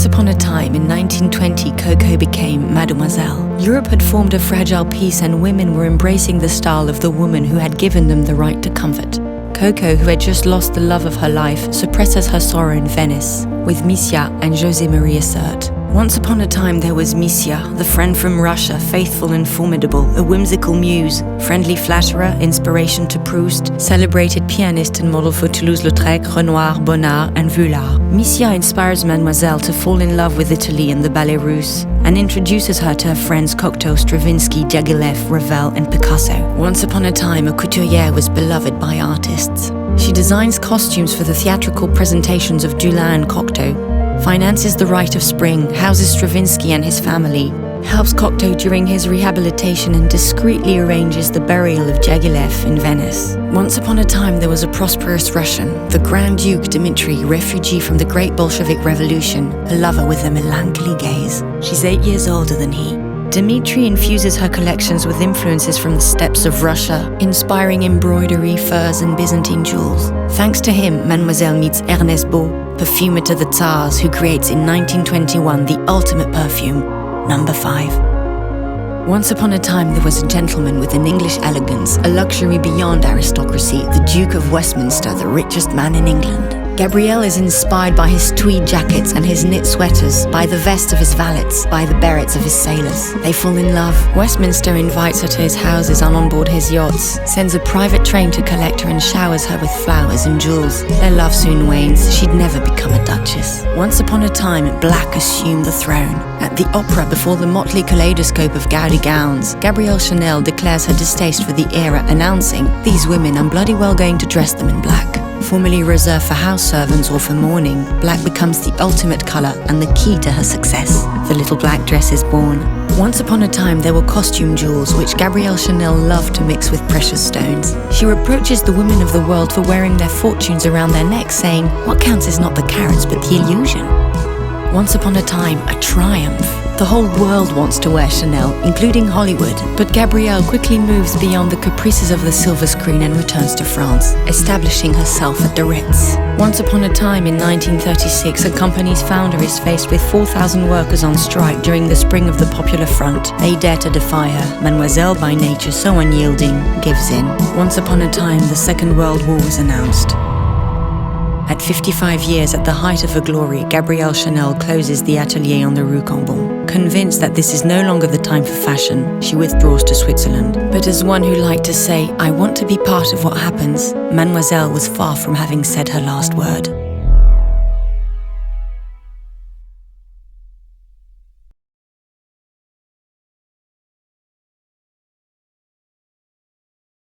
Once upon a time, in 1920, Coco became Mademoiselle. Europe had formed a fragile peace and women were embracing the style of the woman who had given them the right to comfort. Coco, who had just lost the love of her life, suppresses her sorrow in Venice, with Misia and José Maria Sert. Once upon a time there was Misia, the friend from Russia, faithful and formidable, a whimsical muse, friendly flatterer, inspiration to Proust, celebrated pianist and model for Toulouse-Lautrec, Renoir, Bonnard and Vuillard. Misia inspires Mademoiselle to fall in love with Italy and the ballet russe, and introduces her to her friends Cocteau, Stravinsky, Diaghilev, Ravel and Picasso. Once upon a time, a couturière was beloved by artists. She designs costumes for the theatrical presentations of Dulin and Cocteau, finances the Rite of Spring, houses Stravinsky and his family, helps Cocteau during his rehabilitation and discreetly arranges the burial of Diaghilev in Venice. Once upon a time there was a prosperous Russian, the Grand Duke Dmitri, refugee from the Great Bolshevik Revolution, a lover with a melancholy gaze. She's 8 years older than he. Dmitri infuses her collections with influences from the steppes of Russia, inspiring embroidery, furs and Byzantine jewels. Thanks to him, Mademoiselle meets Ernest Beau, perfumer to the Tsars, who creates in 1921 the ultimate perfume, No. 5. Once upon a time there was a gentleman with an English elegance, a luxury beyond aristocracy, the Duke of Westminster, the richest man in England. Gabrielle is inspired by his tweed jackets and his knit sweaters, by the vest of his valets, by the berets of his sailors. They fall in love. Westminster invites her to his houses and on board his yachts, sends a private train to collect her and showers her with flowers and jewels. Their love soon wanes. She'd never become a duchess. Once upon a time, black assumed the throne. At the opera, before the motley kaleidoscope of gaudy gowns, Gabrielle Chanel declares her distaste for the era, announcing, "These women, I'm bloody well going to dress them in black." Formerly reserved for house servants or for mourning, black becomes the ultimate color and the key to her success. The little black dress is born. Once upon a time there were costume jewels which Gabrielle Chanel loved to mix with precious stones. She reproaches the women of the world for wearing their fortunes around their necks, saying, "What counts is not the carats but the illusion." Once upon a time, a triumph. The whole world wants to wear Chanel, including Hollywood, but Gabrielle quickly moves beyond the caprices of the silver screen and returns to France, establishing herself at the Ritz. Once upon a time in 1936, a company's founder is faced with 4,000 workers on strike during the spring of the Popular Front. They dare to defy her. Mademoiselle, by nature so unyielding, gives in. Once upon a time, the Second World War was announced. At 55 years, at the height of her glory, Gabrielle Chanel closes the atelier on the Rue Cambon. Convinced that this is no longer the time for fashion, she withdraws to Switzerland. But as one who liked to say, "I want to be part of what happens," Mademoiselle was far from having said her last word.